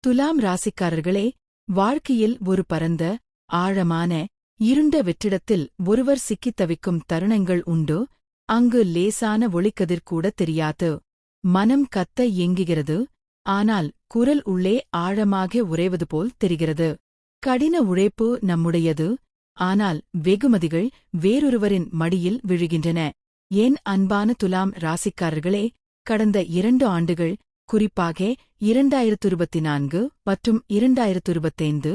துலாம் ராசிக்காரர்களே, வாழ்க்கையில் ஒரு பரந்த, ஆழமான, இருண்ட வெற்றிடத்தில் ஒருவர் சிக்கித் தவிக்கும் தருணங்கள் உண்டு. அங்கு லேசான ஒளிக்கதிர் கூட தெரியாது. மனம் கத்த ஏங்குகிறது. ஆனால் குரல் உள்ளே ஆழமாக உறைவது போல் தெரிகிறது. கடின உழைப்பு நம்முடையது. ஆனால் வெகுமதிகள் வேறொருவரின் மடியில் விழுகின்றன. என் அன்பான துலாம் ராசிக்காரர்களே, கடந்த 2 ஆண்டுகள், குறிப்பாக 2024 மற்றும் 2025,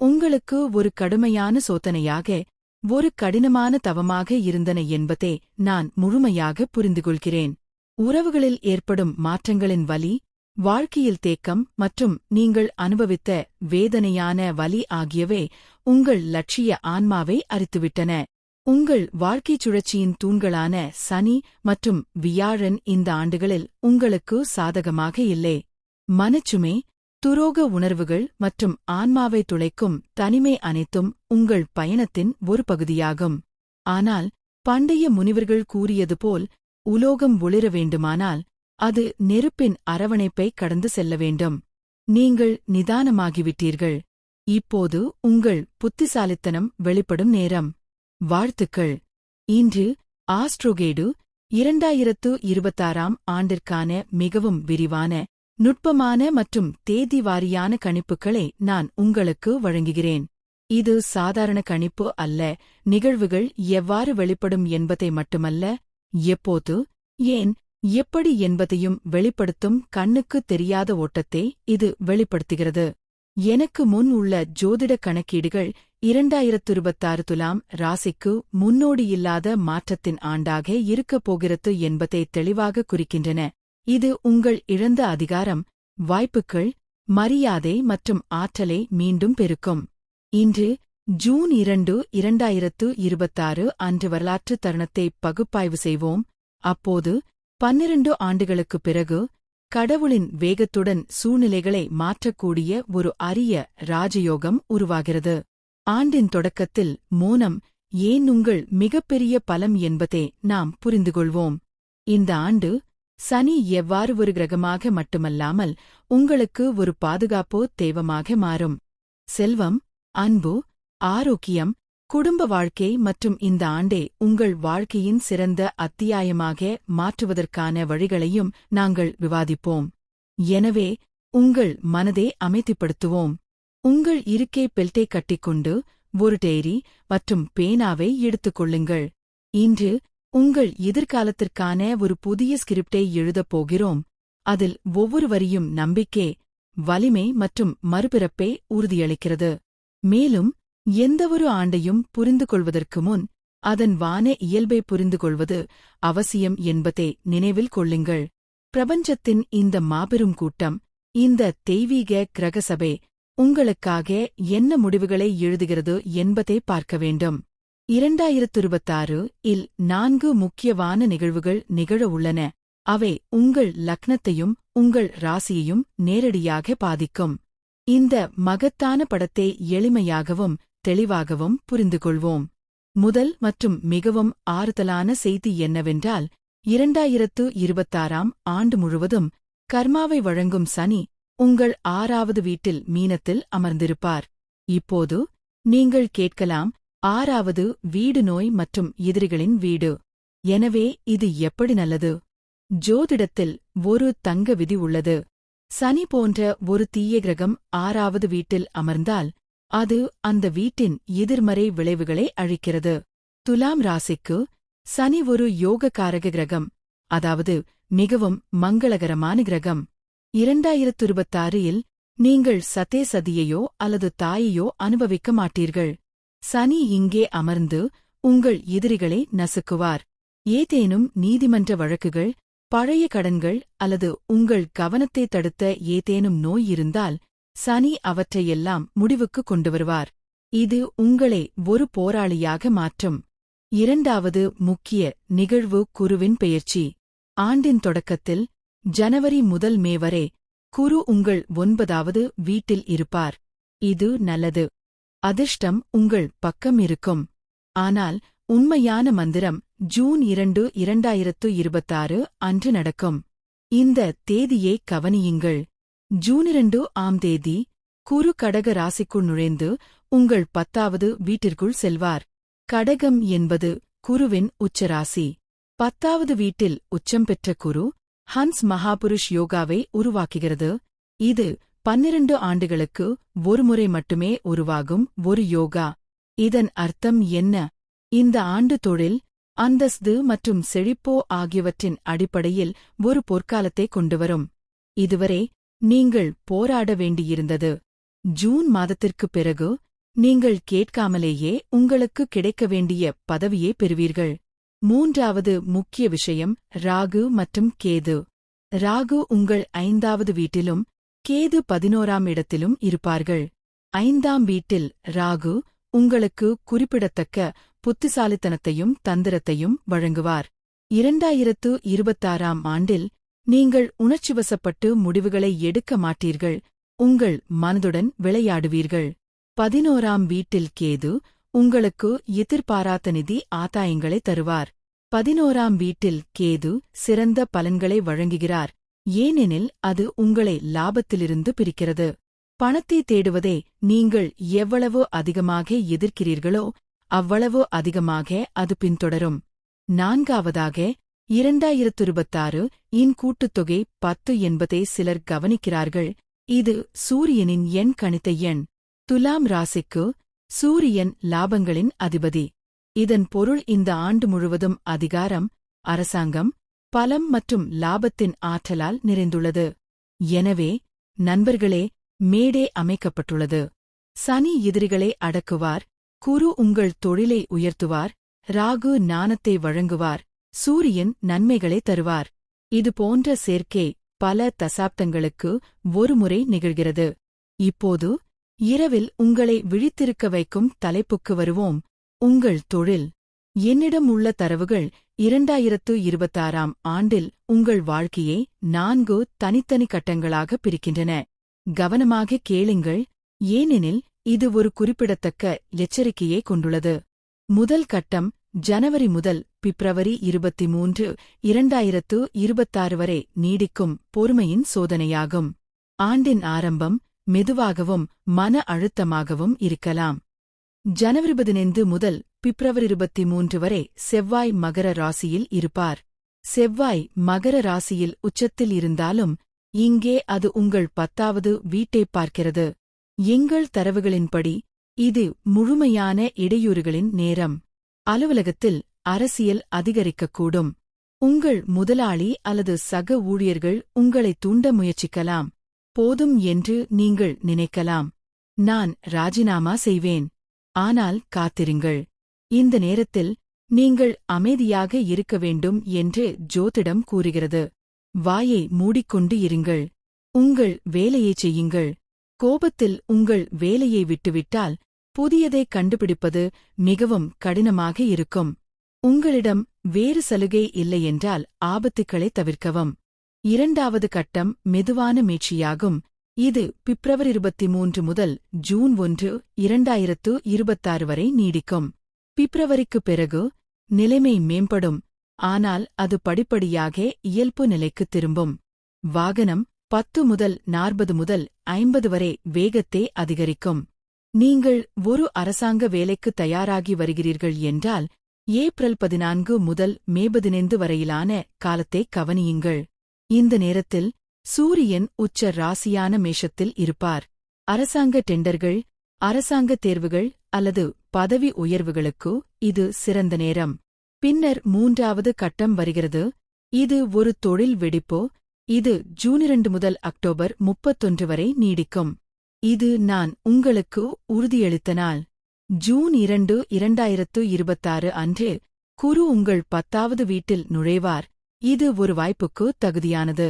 உங்களுக்கு ஒரு கடுமையான சோதனையாக, ஒரு கடினமான தவமாக இருந்தன என்பதை நான் முழுமையாக புரிந்துகொள்கிறேன். உறவுகளில் ஏற்படும் மாற்றங்களின் வலி, வாழ்க்கையில் தேக்கம் மற்றும் நீங்கள் அனுபவித்த வேதனையான வலி ஆகியவை உங்கள் லட்சிய ஆன்மாவை அரித்துவிட்டன. உங்கள் வாழ்க்கைச் சுழற்சியின் தூண்களான சனி மற்றும் வியாழன் இந்த ஆண்டுகளில் உங்களுக்கு சாதகமாக இல்லை. மனச்சுமை, துரோக உணர்வுகள் மற்றும் ஆன்மாவை துளைக்கும் தனிமை அனைத்தும் உங்கள் பயணத்தின் ஒரு பகுதியாகும். ஆனால் பண்டைய முனிவர்கள் கூறியது போல், உலோகம் ஒளிர வேண்டுமானால் அது நெருப்பின் அரவணைப்பை கடந்து செல்ல வேண்டும். நீங்கள் நிதானமாகிவிட்டீர்கள். இப்போது உங்கள் புத்திசாலித்தனம் வெளிப்படும் நேரம். வாழ்த்துக்கள். இன்று ஆஸ்ட்ரோகேடு 2026 ஆண்டிற்கான மிகவும் விரிவான, நுட்பமான மற்றும் தேதிவாரியான கணிப்புகளை நான் உங்களுக்கு வழங்குகிறேன். இது சாதாரண கணிப்பு அல்ல. நிகழ்வுகள் எவ்வாறு வெளிப்படும் என்பதை மட்டுமல்ல, எப்போது, ஏன், எப்படி என்பதையும் வெளிப்படுத்தும் கண்ணுக்கு தெரியாத ஓட்டத்தை இது வெளிப்படுத்துகிறது. எனக்கு முன் உள்ள ஜோதிட கணக்கீடுகள் 2026 துலாம் ராசிக்கு முன்னோடியில்லாத மாற்றத்தின் ஆண்டாக இருக்கப் போகிறது என்பதை தெளிவாக குறிக்கின்றன. இது உங்கள் இழந்த அதிகாரம், வாய்ப்புகள், மரியாதை மற்றும் ஆற்றலை மீண்டும் பெருக்கும். இன்று ஜூன் 2, 2026 அன்று வரலாற்று தருணத்தை பகுப்பாய்வு செய்வோம். அப்போது 12 ஆண்டுகளுக்குப் பிறகு கடவுளின் வேகத்துடன் சூழ்நிலைகளை மாற்றக்கூடிய ஒரு அரிய ராஜயோகம் உருவாகிறது. ஆண்டின் தொடக்கத்தில் மோனம் ஏன் உங்கள் மிகப்பெரிய பலம் என்பதை நாம் புரிந்துகொள்வோம். இந்த ஆண்டு சனி எவ்வாறு ஒரு கிரகமாக மட்டுமல்லாமல் உங்களுக்கு ஒரு பாதுகாப்பு தெய்வமாக மாறும். செல்வம், அன்பு, ஆரோக்கியம், குடும்ப வாழ்க்கை மற்றும் இந்த ஆண்டை உங்கள் வாழ்க்கையின் சிறந்த அத்தியாயமாக மாற்றுவதற்கான வழிகளையும் நாங்கள் விவாதிப்போம். எனவே உங்கள் மனதை அமைதிப்படுத்துவோம். உங்கள் இருக்கை பெல்ட்டை கட்டிக்கொண்டு ஒரு டைரி மற்றும் பேனாவை எடுத்துக் கொள்ளுங்கள். இன்று உங்கள் எதிர்காலத்திற்கான ஒரு புதிய ஸ்கிரிப்டை எழுதப் போகிறோம். அதில் ஒவ்வொரு வரியும் நம்பிக்கை, வலிமை மற்றும் மறுபிறப்பை உறுதியளிக்கிறது. மேலும் எந்தவொரு ஆண்டையும் புரிந்துகொள்வதற்கு முன் அதன் வான இயல்பை புரிந்துகொள்வது அவசியம் என்பதை நினைவில் கொள்ளுங்கள். பிரபஞ்சத்தின் இந்த மாபெரும் கூட்டம், இந்த தெய்வீக கிரகசபை உங்களுக்காக என்ன முடிவுகளை எழுதுகிறது என்பதை பார்க்க வேண்டும். 2026 இல் 4 முக்கியமான நிகழ்வுகள் நிகழ உள்ளன. அவை உங்கள் லக்னத்தையும் உங்கள் ராசியையும் நேரடியாக பாதிக்கும். இந்த மகத்தான படத்தை எளிமையாகவும் தெளிவாகவும் புரிந்துகொள்வோம். முதல் மற்றும் மிகவும் ஆறுதலான செய்தி என்னவென்றால், 2026 ஆண்டு முழுவதும் கர்மாவை வழங்கும் சனி உங்கள் 6வது வீட்டில் மீனத்தில் அமர்ந்திருப்பார். இப்போது நீங்கள் கேட்கலாம், 6வது வீடு நோய் மற்றும் எதிரிகளின் வீடு. எனவே இது எப்படி நல்லது? ஜோதிடத்தில் ஒரு தங்க விதி உள்ளது. சனி போன்ற ஒரு தீய கிரகம் 6வது வீட்டில் அமர்ந்தால் அது அந்த வீட்டின் எதிர்மறை விளைவுகளை அழிக்கிறது. துலாம் ராசிக்கு சனி ஒரு யோகக்காரக கிரகம், அதாவது மிகவும் மங்களகரமான கிரகம். 2026 இல் நீங்கள் சதியையோ அல்லது தாயையோ அனுபவிக்க மாட்டீர்கள். சனி இங்கே அமர்ந்து உங்கள் எதிரிகளை நசுக்குவார். ஏதேனும் நீதிமன்ற வழக்குகள், பழைய கடன்கள் அல்லது உங்கள் கவனத்தை தடுத்த ஏதேனும் நோய் இருந்தால் சனி அவற்றையெல்லாம் முடிவுக்கு கொண்டுவருவார். இது உங்களை ஒரு போராளியாக மாற்றும். 2வது முக்கிய நிகழ்வு குருவின் பெயர்ச்சி. ஆண்டின் தொடக்கத்தில் ஜனவரி முதல் மே வரை குரு உங்கள் 9வது வீட்டில் இருப்பார். இது நல்லது. அதிர்ஷ்டம் உங்கள் பக்கம் இருக்கும். ஆனால் உண்மையான மந்திரம் ஜூன் 2, 2026 அன்று நடக்கும். இந்த தேதியை கவனியுங்கள். ஜூன் 2 ஆம் தேதி குரு கடக ராசிக்குள் நுழைந்து உங்கள் 10வது வீட்டிற்குள் செல்வார். கடகம் என்பது குருவின் உச்சராசி. 10வது வீட்டில் உச்சம் பெற்ற குரு ஹன்ஸ் மகாபுருஷ் யோகாவை உருவாக்குகிறது. இது 12 ஆண்டுகளுக்கு ஒருமுறை மட்டுமே உருவாகும் ஒரு யோகா. இதன் அர்த்தம் என்ன? இந்த ஆண்டு தொழில், அந்தஸ்து மற்றும் செழிப்போ ஆகியவற்றின் அடிப்படையில் ஒரு பொற்காலத்தை கொண்டுவரும். இதுவரை நீங்கள் போராட வேண்டியிருந்தது. ஜூன் மாதத்திற்குப் பிறகு நீங்கள் கேட்காமலேயே உங்களுக்கு கிடைக்க வேண்டிய பதவியே பெறுவீர்கள். 3வது முக்கிய விஷயம் ராகு மற்றும் கேது. ராகு உங்கள் 5வது வீட்டிலும் கேது 11ஆம் இடத்திலும் இருப்பார்கள். 5ஆம் வீட்டில் ராகு உங்களுக்கு குறிப்பிடத்தக்க புத்திசாலித்தனத்தையும் தந்திரத்தையும் வழங்குவார். 2026ஆம் ஆண்டில் நீங்கள் உணர்ச்சிவசப்பட்டு முடிவுகளை எடுக்க மாட்டீர்கள், உங்கள் மனதுடன் விளையாடுவீர்கள். 11ஆம் வீட்டில் கேது உங்களுக்கு எதிர்பாராத நிதி ஆதாயங்களை தருவார். 11ஆம் வீட்டில் கேது சிறந்த பலன்களை வழங்குகிறார், ஏனெனில் அது உங்களை லாபத்திலிருந்து பிரிக்கிறது. பணத்தை தேடுவதை நீங்கள் எவ்வளவு அதிகமாக எதிர்க்கிறீர்களோ அவ்வளவு அதிகமாக அது பின்தொடரும். 4வதாக 2026 இன் கூட்டுத்தொகை 10 என்பதை சிலர் கவனிக்கிறார்கள். இது சூரியனின் எண் கணித்த எண். துலாம் ராசிக்கு சூரியன் லாபங்களின் அதிபதி. இதன் பொருள் இந்த ஆண்டு முழுவதும் அதிகாரம், அரசாங்கம், பலம் மற்றும் லாபத்தின் ஆற்றலால் நிறைந்துள்ளது. எனவே நண்பர்களே, மேடை அமைக்கப்பட்டுள்ளது. சனி எதிரிகளை அடக்குவார், குரு உங்கள் தொழிலை உயர்த்துவார், ராகு ஞானத்தை வழங்குவார், சூரியன் நன்மைகளை தருவார். இது போன்ற சேர்க்கை பல தசாப்தங்களுக்கு ஒருமுறை நிகழ்கிறது. இப்போது இரவில் உங்களை விழித்திருக்க வைக்கும் தலைப்புக்கு வருவோம். உங்கள் தொழில். என்னிடம் உள்ள தரவுகள் 2026ஆம் ஆண்டில் உங்கள் வாழ்க்கையை 4 தனித்தனி கட்டங்களாக பிரிக்கின்றன. கவனமாக கேளுங்கள், ஏனெனில் இது ஒரு குறிப்பிடத்தக்க எச்சரிக்கையை கொண்டுள்ளது. முதல் கட்டம் ஜனவரி முதல் பிப்ரவரி 23, 2026 வரை நீடிக்கும் பொறுமையின் சோதனையாகும். ஆண்டின் ஆரம்பம் மெதுவாகவும் மன அழுத்தமாகவும் இருக்கலாம். ஜனவரி 15 முதல் பிப்ரவரி 23 வரை செவ்வாய் மகர ராசியில் இருப்பார். செவ்வாய் மகர ராசியில் உச்சத்தில் இருந்தாலும் இங்கே அது உங்கள் 10வது வீட்டைப் பார்க்கிறது. எங்கள் தரவுகளின்படி இது முழுமையான இடையூறுகளின் நேரம். அலுவலகத்தில் அரசியல் அதிகரிக்கக்கூடும். உங்கள் முதலாளி அல்லது சக ஊழியர்கள் உங்களை தூண்ட முயற்சிக்கலாம். போதும் என்று நீங்கள் நினைக்கலாம். நான் ராஜினாமா செய்வேன். ஆனால் காத்திருங்கள். இந்த நேரத்தில் நீங்கள் அமைதியாக இருக்க வேண்டும் என்று ஜோதிடம் கூறுகிறது. வாயை மூடிக்கொண்டு இருங்கள். உங்கள் வேலையைச் செய்யுங்கள். கோபத்தில் உங்கள் வேலையை விட்டுவிட்டால் புதியதை கண்டுபிடிப்பது மிகவும் கடினமாக இருக்கும். உங்களிடம் வேறு சலுகை இல்லையென்றால் ஆபத்துக்களை தவிர்க்கவும். 2வது கட்டம் மெதுவான மீட்சியாகும். இது பிப்ரவரி 23 முதல் ஜூன் 1, 2026 வரை நீடிக்கும். பிப்ரவரிக்குப் பிறகு நிலைமை மேம்படும், ஆனால் அது படிப்படியாக இயல்பு நிலைக்குத் திரும்பும். வாகனம் 10 முதல் 40 முதல் 50 வரை வேகத்தை அதிகரிக்கும். நீங்கள் ஒரு அரசாங்க வேலைக்கு தயாராகி வருகிறீர்கள் என்றால் ஏப்ரல் 14 முதல் மே 15 வரையிலான காலத்தை கவனியுங்கள். இந்த நேரத்தில் சூரியன் உச்ச ராசியான மேஷத்தில் இருப்பார். அரசாங்க டெண்டர்கள், அரசாங்க தேர்வுகள் அல்லது பதவி உயர்வுகளுக்கு இது சிறந்த நேரம். பின்னர் 3வது கட்டம் வருகிறது. இது ஒரு தொழில் வெடிப்போ. இது ஜூன் 2 முதல் அக்டோபர் 31 வரை நீடிக்கும். இது நான் உங்களுக்கு உறுதியளித்த நாள். ஜூன் 2, 2026 அன்று குரு உங்கள் 10வது வீட்டில் நுழைவார். இது ஒரு வாய்ப்புக்கு தகுதியானது.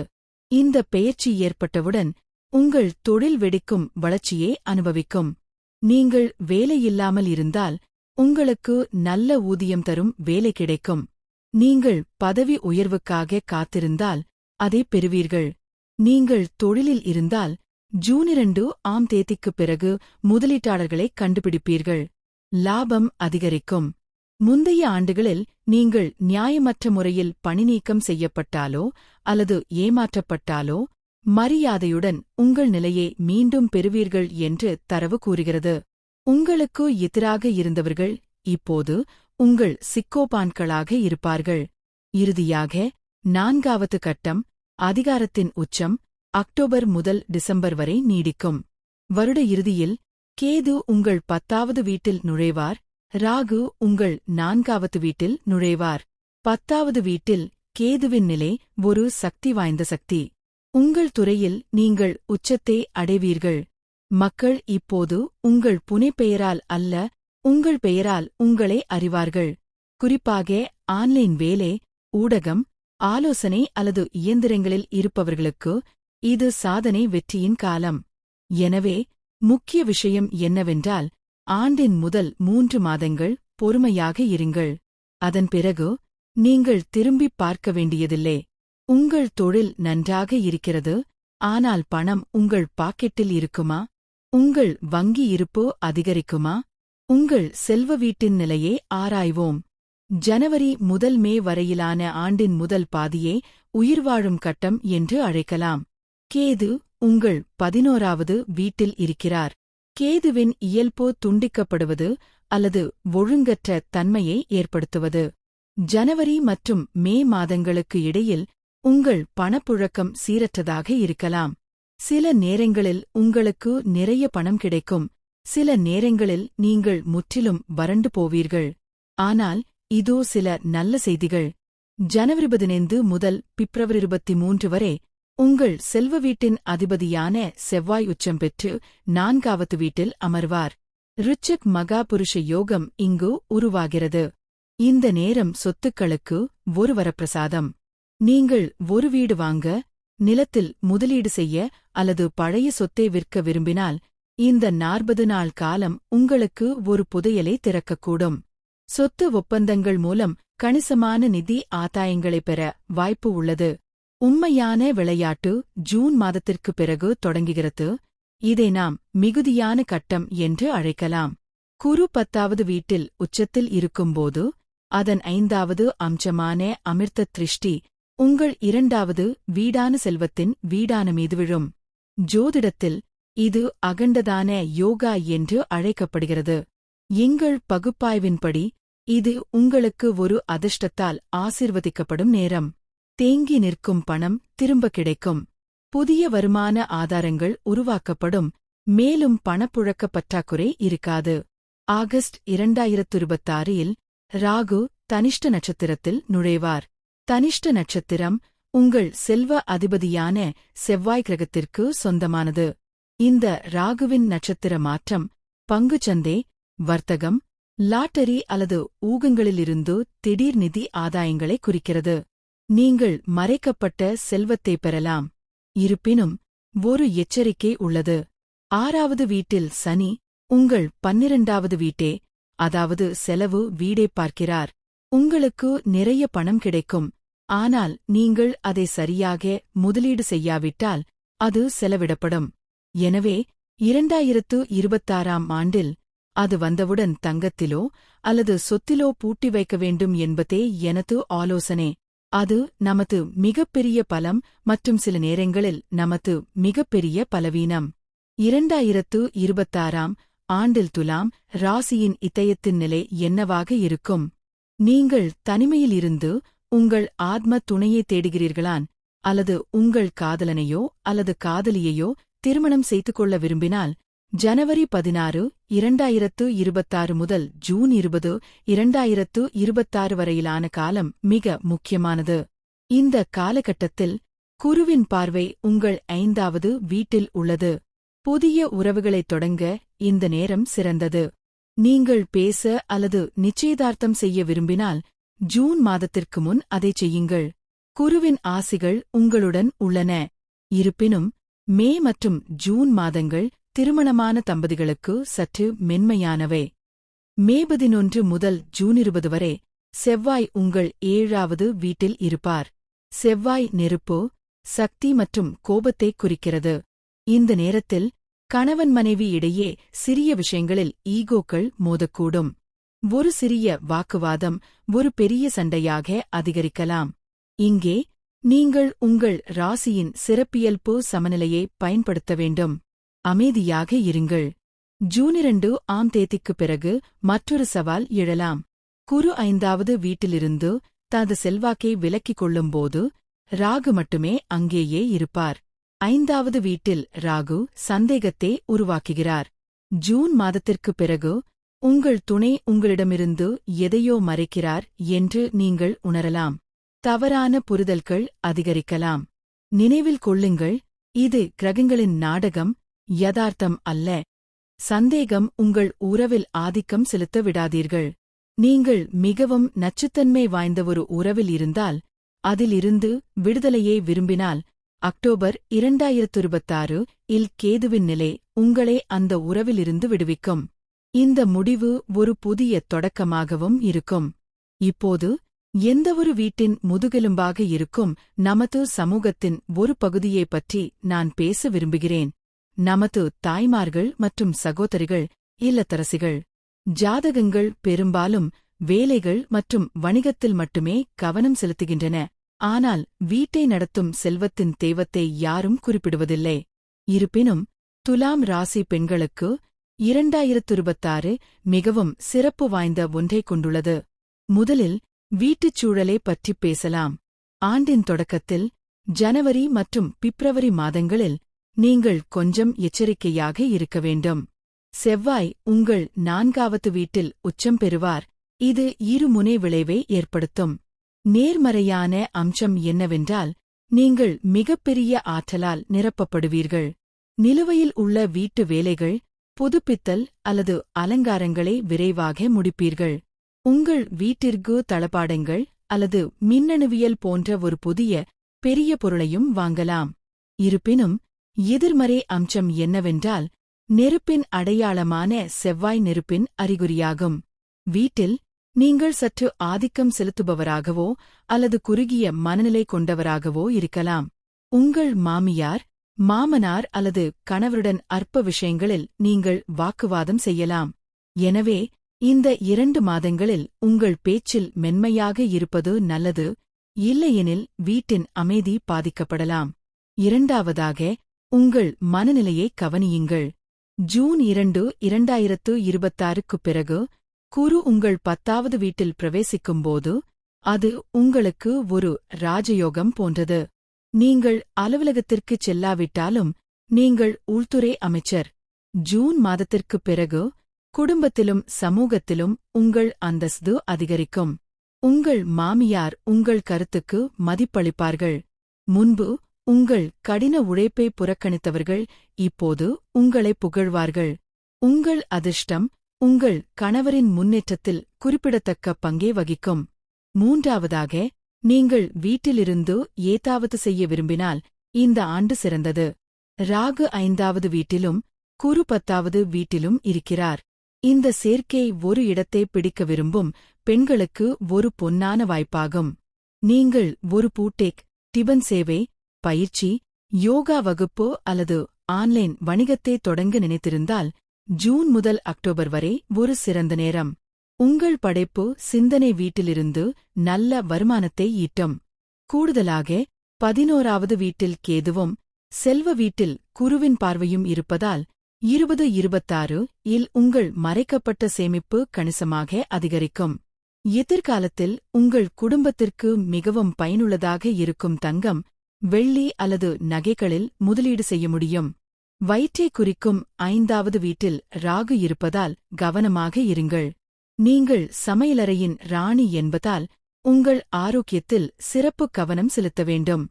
இந்த பெயர்ச்சி ஏற்பட்டவுடன் உங்கள் தொழில் வெடிக்கும் வளர்ச்சியை அனுபவிக்கும். நீங்கள் வேலையில்லாமல் இருந்தால் உங்களுக்கு நல்ல ஊதியம் தரும் வேலை கிடைக்கும். நீங்கள் பதவி உயர்வுக்காக காத்திருந்தால் அதை பெறுவீர்கள். நீங்கள் தொழிலில் இருந்தால் ஜூன் 2 ஆம் தேதிக்குப் பிறகு முதலீட்டாளர்களைக் கண்டுபிடிப்பீர்கள். லாபம் அதிகரிக்கும். முந்தைய ஆண்டுகளில் நீங்கள் நியாயமற்ற முறையில் பணிநீக்கம் செய்யப்பட்டாலோ அல்லது ஏமாற்றப்பட்டாலோ மரியாதையுடன் உங்கள் நிலையை மீண்டும் பெறுவீர்கள் என்று தரவு கூறுகிறது. உங்களுக்கு எதிராக இருந்தவர்கள் இப்போது உங்கள் சிக்கோபான்களாக இருப்பார்கள். இறுதியாக 4வது கட்டம், அதிகாரத்தின் உச்சம், அக்டோபர் முதல் டிசம்பர் வரை நீடிக்கும். வருட இறுதியில் கேது உங்கள் 10வது வீட்டில் நுழைவார். ராகு உங்கள் 4வது வீட்டில் நுழைவார். 10வது வீட்டில் கேதுவின் நிலை ஒரு சக்தி வாய்ந்த சக்தி. உங்கள் துறையில் நீங்கள் உச்சத்தை அடைவீர்கள். மக்கள் இப்போது உங்கள் புனைப்பெயரால் அல்ல, உங்கள் பெயரால் உங்களை அறிவார்கள். குறிப்பாக ஆன்லைன் வேலை, ஊடகம், ஆலோசனை அல்லது இயந்திரங்களில் இருப்பவர்களுக்கு இது சாதனை வெற்றியின் காலம். எனவே முக்கிய விஷயம் என்னவென்றால், ஆண்டின் முதல் 3 மாதங்கள் பொறுமையாக இருங்கள். அதன் பிறகு நீங்கள் திரும்பிப் பார்க்க வேண்டியதில்லை. உங்கள் தொழில் நன்றாக இருக்கிறது, ஆனால் பணம் உங்கள் பாக்கெட்டில் இருக்குமா? உங்கள் வங்கி இருப்பு அதிகரிக்குமா? உங்கள் செல்வ வீட்டின் நிலையை ஆராய்வோம். ஜனவரி முதல் மே வரையிலான ஆண்டின் முதல் பாதியை உயிர்வாழும் கட்டம் என்று அழைக்கலாம். கேது உங்கள் 11வது வீட்டில் இருக்கிறார். கேதுவின் இயல்பு துண்டிக்கப்படுவது அல்லது ஒழுங்கற்ற தன்மையை ஏற்படுத்துவது. ஜனவரி மற்றும் மே மாதங்களுக்கு இடையில் உங்கள் பணப்புழக்கம் சீரற்றதாக இருக்கலாம். சில நேரங்களில் உங்களுக்கு நிறைய பணம் கிடைக்கும், சில நேரங்களில் நீங்கள் முற்றிலும் வறண்டு போவீர்கள். ஆனால் இதோ சில நல்ல செய்திகள். ஜனவரி 15 முதல் பிப்ரவரி 23 வரை உங்கள் செல்வ வீட்டின் அதிபதியான செவ்வாய் உச்சம் பெற்று 4வது வீட்டில் அமர்வார். ரிச்சக் மகாபுருஷ யோகம் இங்கு உருவாகிறது. இந்த நேரம் சொத்துக்களுக்கு ஒரு வரப்பிரசாதம். நீங்கள் ஒரு வீடு வாங்க, நிலத்தில் முதலீடு செய்ய அல்லது பழைய சொத்தை விற்க விரும்பினால் இந்த 40 நாள் காலம் உங்களுக்கு ஒரு புதையலை திறக்கக்கூடும். சொத்து ஒப்பந்தங்கள் மூலம் கணிசமான நிதி ஆதாயங்களைப் பெற வாய்ப்பு உள்ளது. உண்மையான விளையாட்டு ஜூன் மாதத்திற்குப் பிறகு தொடங்குகிறது. இதை நாம் மிகுதியான கட்டம் என்று அழைக்கலாம். குரு 10வது வீட்டில் உச்சத்தில் இருக்கும்போது அதன் 5வது அம்சமான அமிர்த திருஷ்டி உங்கள் 2வது வீடான செல்வத்தின் வீடான மீது விழும். ஜோதிடத்தில் இது அகண்டதான யோகா என்று அழைக்கப்படுகிறது. எங்கள் பகுப்பாய்வின்படி இது உங்களுக்கு ஒரு அதிர்ஷ்டத்தால் ஆசிர்வதிக்கப்படும் நேரம். தேங்கி நிற்கும் பணம் திரும்ப கிடைக்கும். புதிய வருமான ஆதாரங்கள் உருவாக்கப்படும், மேலும் பணப்புழக்க பற்றாக்குறை இருக்காது. ஆகஸ்ட் 2026இல் ராகு தனிஷ்ட நட்சத்திரத்தில் நுழைவார். தனிஷ்ட நட்சத்திரம் உங்கள் செல்வ அதிபதியான செவ்வாய் கிரகத்திற்கு சொந்தமானது. இந்த ராகுவின் நட்சத்திர மாற்றம் பங்குச்சந்தை, வர்த்தகம், லாட்டரி அல்லது ஊகங்களிலிருந்து திடீர் நிதி ஆதாயங்களை குறிக்கிறது. நீங்கள் மறைக்கப்பட்ட செல்வத்தை பெறலாம். இருப்பினும் ஒரு எச்சரிக்கை உள்ளது. 6வது வீட்டில் சனி உங்கள் 12வது வீட்டே, அதாவது செலவு வீடை பார்க்கிறார். உங்களுக்கு நிறைய பணம் கிடைக்கும், ஆனால் நீங்கள் அதை சரியாக முதலீடு செய்யாவிட்டால் அது செலவிடப்படும். எனவே 2026ஆம் ஆண்டில் அது வந்தவுடன் தங்கத்திலோ அல்லது சொத்திலோ பூட்டி வைக்க வேண்டும் என்பதே எனது ஆலோசனை. அது நமது மிகப்பெரிய பலம் மற்றும் சில நேரங்களில் நமது மிகப்பெரிய பலவீனம். 2026ஆம் ஆண்டில் துலாம் ராசியின் இதயத்தின் நிலை என்னவாக இருக்கும்? நீங்கள் தனிமையில் இருந்து உங்கள் ஆத்ம துணையை தேடுகிறீர்களான், அல்லது உங்கள் காதலனையோ அல்லது காதலியையோ திருமணம் செய்து கொள்ள விரும்பினால் ஜனவரி 16, 2026 முதல் ஜூன் 20, 2026 வரையிலான காலம் மிக முக்கியமானது. இந்த காலகட்டத்தில் குருவின் பார்வை உங்கள் 5வது வீட்டில் உள்ளது. புதிய உறவுகளைத் தொடங்க இந்த நேரம் சிறந்தது. நீங்கள் பேச அல்லது நிச்சயதார்த்தம் செய்ய விரும்பினால் ஜூன் மாதத்திற்கு முன் அதைச் செய்யுங்கள். குருவின் ஆசிகள் உங்களுடன் உள்ளன. இருப்பினும் மே மற்றும் ஜூன் மாதங்கள் திருமணமான தம்பதிகளுக்கு சற்று மென்மையானவை. மே 11 முதல் ஜூன் 20 வரை செவ்வாய் உங்கள் 7வது வீட்டில் இருப்பார். செவ்வாய் நெருப்பு, சக்தி மற்றும் கோபத்தைக் குறிக்கிறது. இந்த நேரத்தில் கணவன் மனைவி இடையே சிறிய விஷயங்களில் ஈகோக்கள் மோதக்கூடும். ஒரு சிறிய வாக்குவாதம் ஒரு பெரிய சண்டையாக அதிகரிக்கலாம். இங்கே நீங்கள் உங்கள் ராசியின் சிறப்பியல்பு சமநிலையை பயன்படுத்த வேண்டும். அமைதியாக இருங்கள். ஜூன் 2 ஆம் தேதிக்குப் பிறகு மற்றொரு சவால் எழலாம். குரு 5வது வீட்டிலிருந்து தனது செல்வாக்கை விலக்கிக் கொள்ளும்போது ராகு மட்டுமே அங்கேயே இருப்பார். 5வது வீட்டில் ராகு சந்தேகத்தை உருவாக்குகிறார். ஜூன் மாதத்திற்குப் பிறகு உங்கள் துணை உங்களிடமிருந்து எதையோ மறைக்கிறார் என்று நீங்கள் உணரலாம். தவறான புரிதல்கள் அதிகரிக்கலாம். நினைவில் கொள்ளுங்கள், இது கிரகங்களின் நாடகம், யதார்த்தம் அல்ல. சந்தேகம் உங்கள் உறவில் ஆதிக்கம் செலுத்த விடாதீர்கள். நீங்கள் மிகவும் நச்சுத்தன்மை வாய்ந்த ஒரு உறவில் இருந்தால், அதிலிருந்து விடுதலையை விரும்பினால், அக்டோபர் 2026 இல் கேதுவின் நிலை உங்களை அந்த உறவிலிருந்து விடுவிக்கும். இந்த முடிவு ஒரு புதிய தொடக்கமாகவும் இருக்கும். இப்போது எந்தவொரு வீட்டின் முதுகெலும்பாக இருக்கும் நமது சமூகத்தின் ஒரு பகுதியைப் பற்றி நான் பேச விரும்புகிறேன். நமது தாய்மார்கள் மற்றும் சகோதரிகள், இல்லத்தரசிகள். ஜாதகங்கள் பெரும்பாலும் வேலைகள் மற்றும் வணிகத்தில் மட்டுமே கவனம் செலுத்துகின்றன. ஆனால் வீட்டை நடத்தும் செல்வத்தின் தேவத்தை யாரும் குறிப்பிடுவதில்லை. இருப்பினும் துலாம் ராசி பெண்களுக்கு 2026 மிகவும் சிறப்பு வாய்ந்த ஒன்றைக் கொண்டுள்ளது. முதலில் வீட்டுச் சூழலை பற்றிப் பேசலாம். ஆண்டின் தொடக்கத்தில் ஜனவரி மற்றும் பிப்ரவரி மாதங்களில் நீங்கள் கொஞ்சம் எச்சரிக்கையாக இருக்க வேண்டும். செவ்வாய் உங்கள் 4வது வீட்டில் உச்சம் பெறுவார். இது இருமுனை விளைவை ஏற்படுத்தும். நேர்மறையான அம்சம் என்னவென்றால், நீங்கள் மிகப்பெரிய ஆற்றலால் நிரப்பப்படுவீர்கள். நிலுவையில் உள்ள வீட்டு வேலைகள், புதுப்பித்தல் அல்லது அலங்காரங்களை விரைவாக முடிப்பீர்கள். உங்கள் வீட்டிற்கு தளபாடங்கள் அல்லது மின்னணுவியல் போன்ற ஒரு புதிய பெரிய பொருளையும் வாங்கலாம். இருப்பினும் எதிர்மறை அம்சம் என்னவென்றால், நெருப்பின் அடையாளமான செவ்வாய் நெருப்பின் அறிகுறியாகும். வீட்டில் நீங்கள் சற்று ஆதிக்கம் செலுத்துபவராகவோ அல்லது குறுகிய மனநிலை கொண்டவராகவோ இருக்கலாம். உங்கள் மாமியார், மாமனார் அல்லது கணவருடன் அற்ப விஷயங்களில் நீங்கள் வாக்குவாதம் செய்யலாம். எனவே இந்த 2 மாதங்களில் உங்கள் பேச்சில் மென்மையாக இருப்பது நல்லது, இல்லையெனில் வீட்டின் அமைதி பாதிக்கப்படலாம். இரண்டாவதாக, உங்கள் மனநிலையை கவனியுங்கள். ஜூன் 2, 2026க்குப் பிறகு குரு உங்கள் 10வது வீட்டில் பிரவேசிக்கும்போது அது உங்களுக்கு ஒரு ராஜயோகம் போன்றது. நீங்கள் அலுவலகத்திற்குச் செல்லாவிட்டாலும் நீங்கள் உள்துறை அமைச்சர். ஜூன் மாதத்திற்குப் பிறகு குடும்பத்திலும் சமூகத்திலும் உங்கள் அந்தஸ்து அதிகரிக்கும். உங்கள் மாமியார் உங்கள் கருத்துக்கு மதிப்பளிப்பார்கள். முன்பு உங்கள் கடின உழைப்பை புறக்கணித்தவர்கள் இப்போது உங்களை புகழ்வார்கள். உங்கள் அதிர்ஷ்டம் உங்கள் கணவரின் முன்னேற்றத்தில் குறிப்பிடத்தக்க பங்கே வகிக்கும். மூன்றாவதாக, நீங்கள் வீட்டிலிருந்து ஏதாவது செய்ய விரும்பினால் இந்த ஆண்டு சிறந்தது. ராகு 5வது வீட்டிலும் குரு 10வது வீட்டிலும் இருக்கிறார். இந்த சேர்க்கை ஒரு இடத்தை பிடிக்க விரும்பும் பெண்களுக்கு ஒரு பொன்னான வாய்ப்பாகும். நீங்கள் ஒரு பூட்டேக், டிபன் சேவை, பயிற்சி, யோகா வகுப்பு அல்லது ஆன்லைன் வணிகத்தை தொடங்க நினைத்திருந்தால் ஜூன் முதல் அக்டோபர் வரை ஒரு சிறந்த நேரம். உங்கள் படைப்பு சிந்தனை வீட்டிலிருந்து நல்ல வருமானத்தை ஈட்டும். கூடுதலாக 11வது வீட்டில் கேதுவும் செல்வ வீட்டில் குருவின் பார்வையும் இருப்பதால் 2026 இல் உங்கள் மறைக்கப்பட்ட சேமிப்பு கணிசமாக அதிகரிக்கும். எதிர்காலத்தில் உங்கள் குடும்பத்திற்கு மிகவும் பயனுள்ளதாக இருக்கும் தங்கம், வெள்ளி அல்லது நகைகளில் முதலீடு செய்ய முடியும். வயிற்றை குறிக்கும் 5வது வீட்டில் ராகு இருப்பதால் கவனமாக இருங்கள். நீங்கள் சமையலறையின் ராணி என்பதால் உங்கள் ஆரோக்கியத்தில் சிறப்பு கவனம் செலுத்த வேண்டும்.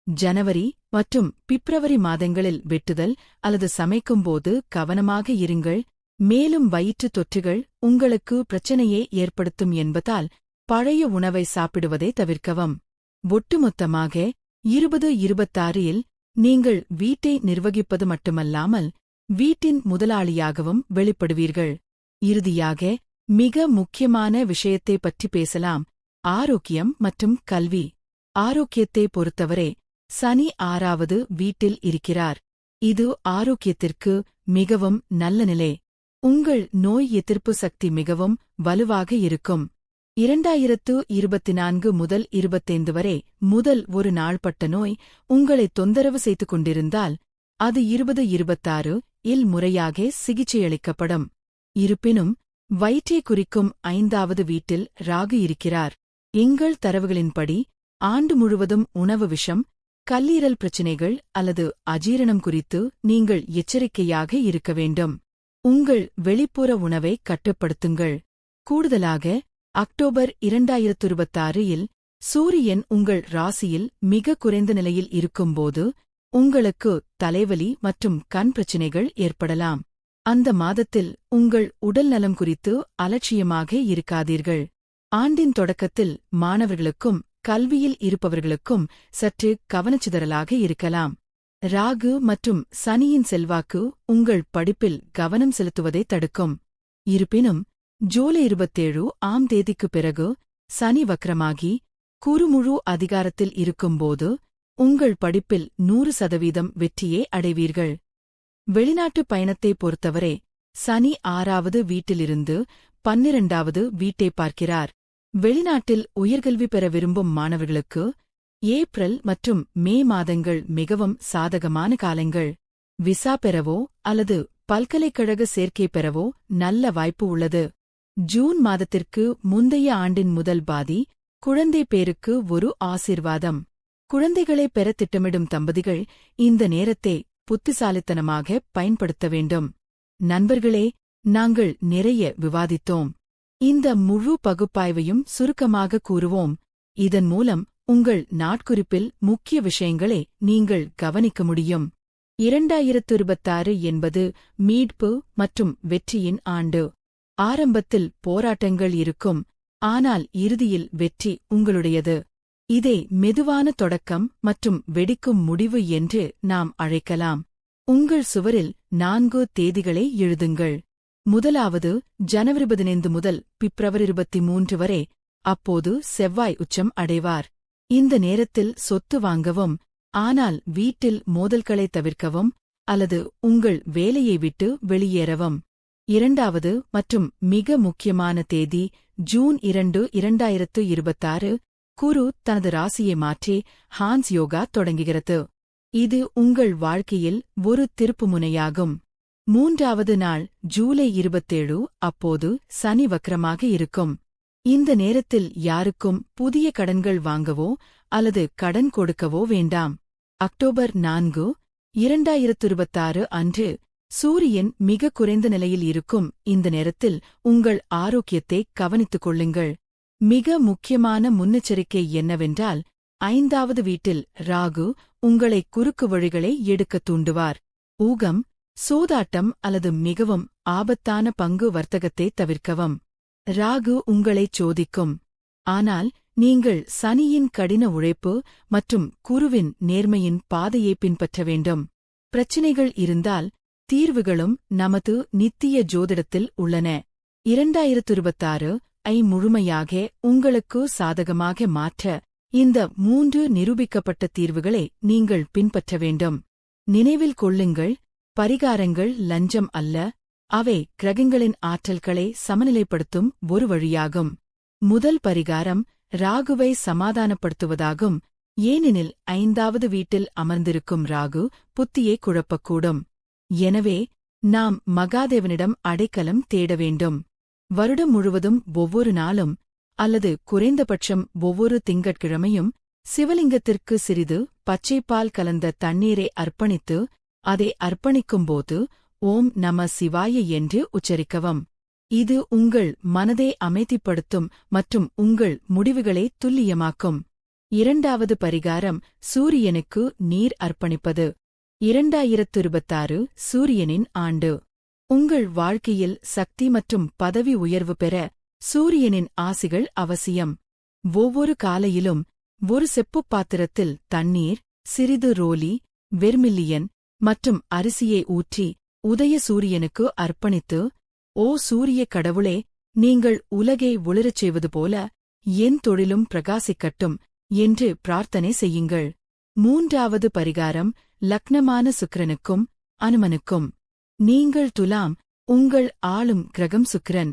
ஜனவரி மற்றும் பிப்ரவரி மாதங்களில் வெட்டுதல் அல்லது சமைக்கும்போது கவனமாக இருங்கள். மேலும் வயிற்றுத் தொற்றுகள் உங்களுக்கு பிரச்சனையை ஏற்படுத்தும் என்பதால் பழைய உணவை சாப்பிடுவதை தவிர்க்கவும். ஒட்டுமொத்தமாக 2026 இல் நீங்கள் வீட்டை நிர்வகிப்பது மட்டுமல்லாமல் வீட்டின் முதலாளியாகவும் வெளிப்படுவீர்கள். இறுதியாக, மிக முக்கியமான விஷயத்தை பற்றி பேசலாம்: ஆரோக்கியம் மற்றும் கல்வி. ஆரோக்கியத்தை பொறுத்தவரை சனி 6வது வீட்டில் இருக்கிறார். இது ஆரோக்கியத்திற்கு மிகவும் நல்ல நிலை. உங்கள் நோய் எதிர்ப்பு சக்தி மிகவும் வலுவாக இருக்கும். 2024 முதல் 25 வரை முதல் ஒரு நாள்பட்ட நோய் உங்களை தொந்தரவு செய்து கொண்டிருந்தால் அது 2026 இல் முறையாக சிகிச்சையளிக்கப்படும். இருப்பினும் வயிற்றை குறிக்கும் 5வது வீட்டில் ராகு இருக்கிறார். எங்கள் தரவுகளின்படி ஆண்டு முழுவதும் உணவு விஷம், கல்லீரல் பிரச்சினைகள் அல்லது அஜீரணம் குறித்து நீங்கள் எச்சரிக்கையாக இருக்க வேண்டும். உங்கள் வெளிப்புற உணவை கட்டுப்படுத்துங்கள். கூடுதலாக அக்டோபர் 2026 இல் சூரியன் உங்கள் ராசியில் மிக குறைந்த நிலையில் இருக்கும்போது உங்களுக்கு தலைவலி மற்றும் கண் பிரச்சினைகள் ஏற்படலாம். அந்த மாதத்தில் உங்கள் உடல்நலம் குறித்து அலட்சியமாக இருக்காதீர்கள். ஆண்டின் தொடக்கத்தில் மாணவர்களுக்கும் கல்வியில் இருப்பவர்களுக்கும் சற்று கவனச்சிதறலாக இருக்கலாம். ராகு மற்றும் சனியின் செல்வாக்கு உங்கள் படிப்பில் கவனம் செலுத்துவதை தடுக்கும். இருப்பினும் ஜூலை 27 ஆம் தேதிக்குப் பிறகு சனி வக்ரமாகி குறுமுழு அதிகாரத்தில் இருக்கும்போது உங்கள் படிப்பில் 100% வெற்றியே அடைவீர்கள். வெளிநாட்டு பயணத்தை பொறுத்தவரை சனி 6வது வீட்டிலிருந்து 12வது வீட்டை பார்க்கிறார். வெளிநாட்டில் உயர்கல்வி பெற விரும்பும் மாணவர்களுக்கு ஏப்ரல் மற்றும் மே மாதங்கள் மிகவும் சாதகமான காலங்கள். விசா பெறவோ அல்லது பல்கலைக்கழக சேர்க்கை பெறவோ நல்ல வாய்ப்பு உள்ளது. ஜூன் மாதத்திற்கு முந்தைய ஆண்டின் முதல் பாதி குழந்தை பேருக்கு ஒரு ஆசீர்வாதம். குழந்தைகளை பெற திட்டமிடும் தம்பதிகள் இந்த நேரத்தை புத்திசாலித்தனமாக பயன்படுத்த வேண்டும். நண்பர்களே, நாங்கள் நிறைய விவாதித்தோம். இந்த முழு பகுப்பாய்வையும் சுருக்கமாக கூறுவோம். இதன் மூலம் உங்கள் நாட்குறிப்பில் முக்கிய விஷயங்களை நீங்கள் கவனிக்க முடியும். 2026 என்பது மீட்பு மற்றும் வெற்றியின் ஆண்டு. ஆரம்பத்தில் போராட்டங்கள் இருக்கும், ஆனால் இறுதியில் வெற்றி உங்களுடையது. இதை மெதுவான தொடக்கம் மற்றும் வெடிக்கும் முடிவு என்று நாம் அழைக்கலாம். உங்கள் சுவரில் 4 தேதிகளை எழுதுங்கள். முதலாவது ஜனவரி 15 முதல் பிப்ரவரி 23 வரை. அப்போது செவ்வாய் உச்சம் அடைவார். இந்த நேரத்தில் சொத்து வாங்கவும், ஆனால் வீட்டில் மோதல்களை தவிர்க்கவும் அல்லது உங்கள் வேலையை விட்டு வெளியேறவும். இரண்டாவது மற்றும் மிக முக்கியமான தேதி ஜூன் 2, 2026. குரு தனது ராசியை மாற்றி ஹான்ஸ் யோகா தொடங்குகிறது. இது உங்கள் வாழ்க்கையில் ஒரு திருப்புமுனையாகும். மூன்றாவது நாள் ஜூலை 27. அப்போது சனி வக்ரமாக இருக்கும். இந்த நேரத்தில் யாருக்கும் புதிய கடன்கள் வாங்கவோ அல்லது கடன் கொடுக்கவோ வேண்டாம். அக்டோபர் 4, 2026 அன்று சூரியன் மிக குறைந்த நிலையில் இருக்கும். இந்த நேரத்தில் உங்கள் ஆரோக்கியத்தை கவனித்துக் கொள்ளுங்கள். மிக முக்கியமான முன்னெச்சரிக்கை என்னவென்றால் 5வது வீட்டில் ராகு உங்களை குறுக்கு வழிகளை எடுக்கத் தூண்டுவார். ஊகம், சூதாட்டம் அல்லது மிகவும் ஆபத்தான பங்கு வர்த்தகத்தை தவிர்க்கவும். ராகு உங்களைச் சோதிக்கும். ஆனால் நீங்கள் சனியின் கடின உழைப்பு மற்றும் குருவின் நேர்மையின் பாதையை பின்பற்ற வேண்டும். பிரச்சினைகள் இருந்தால் தீர்வுகளும் நமது நித்திய ஜோதிடத்தில் உள்ளன. 2026 ஐ முழுமையாக உங்களுக்கு சாதகமாக மாற்ற இந்த 3 நிரூபிக்கப்பட்ட தீர்வுகளை நீங்கள் பின்பற்ற வேண்டும். நினைவில் கொள்ளுங்கள், பரிகாரங்கள் லஞ்சம் அல்ல, அவை கிரகங்களின் ஆற்றல்களை சமநிலைப்படுத்தும் ஒரு வழியாகும். முதல் பரிகாரம் ராகுவை சமாதானப்படுத்துவதாகும். ஏனெனில் 5வது வீட்டில் அமர்ந்திருக்கும் ராகு புத்தியை குழப்பக்கூடும். எனவே நாம் மகாதேவனிடம் அடைக்கலம் தேட வேண்டும். வருடம் முழுவதும் ஒவ்வொரு நாளும் அல்லது குறைந்தபட்சம் ஒவ்வொரு திங்கட்கிழமையும் சிவலிங்கத்திற்கு சிறிது பச்சைப்பால் கலந்த தண்ணீரை அர்ப்பணித்து அதை அர்ப்பணிக்கும்போது ஓம் நம சிவாய என்று உச்சரிக்கவும். இது உங்கள் மனதை அமைதிப்படுத்தும் மற்றும் உங்கள் முடிவுகளை துல்லியமாக்கும். இரண்டாவது பரிகாரம் சூரியனுக்கு நீர் அர்ப்பணிப்பது. 2026 சூரியனின் ஆண்டு. உங்கள் வாழ்க்கையில் சக்தி மற்றும் பதவி உயர்வு பெற சூரியனின் ஆசிகள் அவசியம். ஒவ்வொரு காலையிலும் ஒரு செப்புப் பாத்திரத்தில் தண்ணீர், சிறிது ரோலி, வெர்மில்லியன் மற்றும் அரிசியை ஊற்றி உதய சூரியனுக்கு அர்ப்பணித்து, ஓ சூரிய கடவுளே, நீங்கள் உலகை ஒளிரச் செய்வது போல என் தொழிலும் பிரகாசிக்கட்டும் என்று பிரார்த்தனை செய்யுங்கள். மூன்றாவது பரிகாரம் லக்னமான சுக்கிரனுக்கும் அனுமனுக்கும். நீங்கள் துலாம், உங்கள் ஆளும் கிரகம் சுக்கிரன்.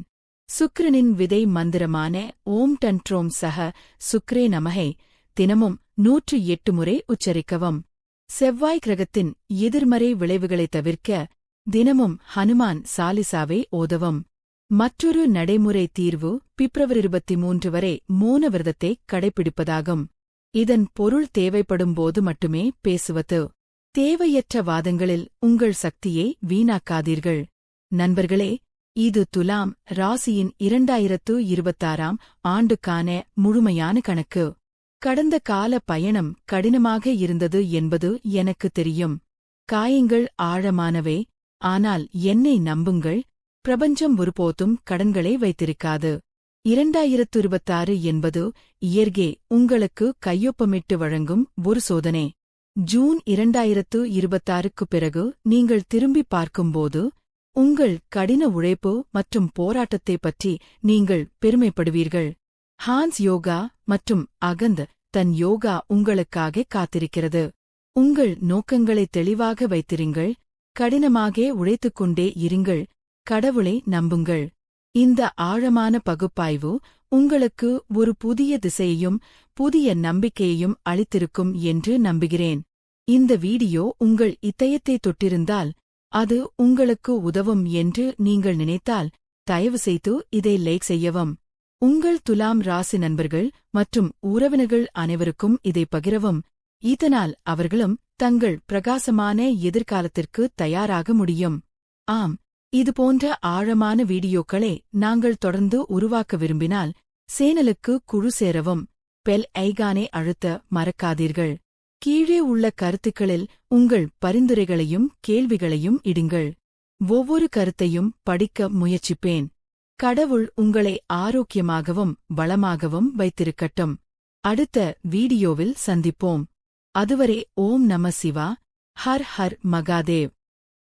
சுக்கிரனின் விதை மந்திரமான ஓம் டன்ட்ரோம் சக சுக்ரே நமஹே தினமும் 108 முறை உச்சரிக்கவும். செவ்வாய் கிரகத்தின் எதிர்மறை விளைவுகளைத் தவிர்க்க தினமும் ஹனுமான் சாலிசாவை ஓதவும். மற்றொரு நடைமுறை தீர்வு பிப்ரவரி 23 வரை மௌன விரதத்தை கடைப்பிடிப்பதாகும். இதன் பொருள் தேவைப்படும்போது மட்டுமே பேசுவது. தேவையற்ற வாதங்களில் உங்கள் சக்தியை வீணாக்காதீர்கள். நண்பர்களே, இது துலாம் ராசியின் 2026 ஆண்டுக்கான முழுமையான கணக்கு. கடந்த கால பயணம் கடினமாக இருந்தது என்பது எனக்கு தெரியும். காயங்கள் ஆழமானவை. ஆனால் என்னை நம்புங்கள், பிரபஞ்சம் ஒருபோதும் கடன்களை வைத்திருக்காது. 2026 என்பது இயற்கை உங்களுக்கு கையொப்பமிட்டு வழங்கும் ஒரு சோதனை. ஜூன் 2026க்குப் பிறகு நீங்கள் திரும்பி பார்க்கும்போது உங்கள் கடின உழைப்பு மற்றும் போராட்டத்தைப் பற்றி நீங்கள் பெருமைப்படுவீர்கள். ஹான்ஸ் யோகா மற்றும் அகந்த் தன் யோகா உங்களுக்காக காத்திருக்கிறது. உங்கள் நோக்கங்களை தெளிவாக வைத்திருங்கள். கடினமாக உழைத்துக்கொண்டே இருங்கள். கடவுளை நம்புங்கள். இந்த ஆழமான பகுப்பாய்வு உங்களுக்கு ஒரு புதிய திசையையும் புதிய நம்பிக்கையையும் அளித்திருக்கும் என்று நம்புகிறேன். இந்த வீடியோ உங்கள் இதயத்தை தொட்டிருந்தால், அது உங்களுக்கு உதவும் என்று நீங்கள் நினைத்தால், தயவுசெய்து இதை லைக் செய்யவும். உங்கள் துலாம் ராசி நண்பர்கள் மற்றும் உறவினர்கள் அனைவருக்கும் இதை பகிரவும். இதனால் அவர்களும் தங்கள் பிரகாசமான எதிர்காலத்திற்கு தயாராக முடியும். ஆம், இதுபோன்ற ஆழமான வீடியோக்களை நாங்கள் தொடர்ந்து உருவாக்க விரும்பினால் சேனலுக்கு குழு சேரவும். பெல் ஐகானை அழுத்த மறக்காதீர்கள். கீழே உள்ள கருத்துக்களில் உங்கள் பரிந்துரைகளையும் கேள்விகளையும் இடுங்கள். ஒவ்வொரு கருத்தையும் படிக்க முயற்சிப்பேன். கடவுள் உங்களை ஆரோக்கியமாகவும் வளமாகவும் வைத்திருக்கட்டும். அடுத்த வீடியோவில் சந்திப்போம். அதுவரை ஓம் நம சிவா. Her her Mahadev.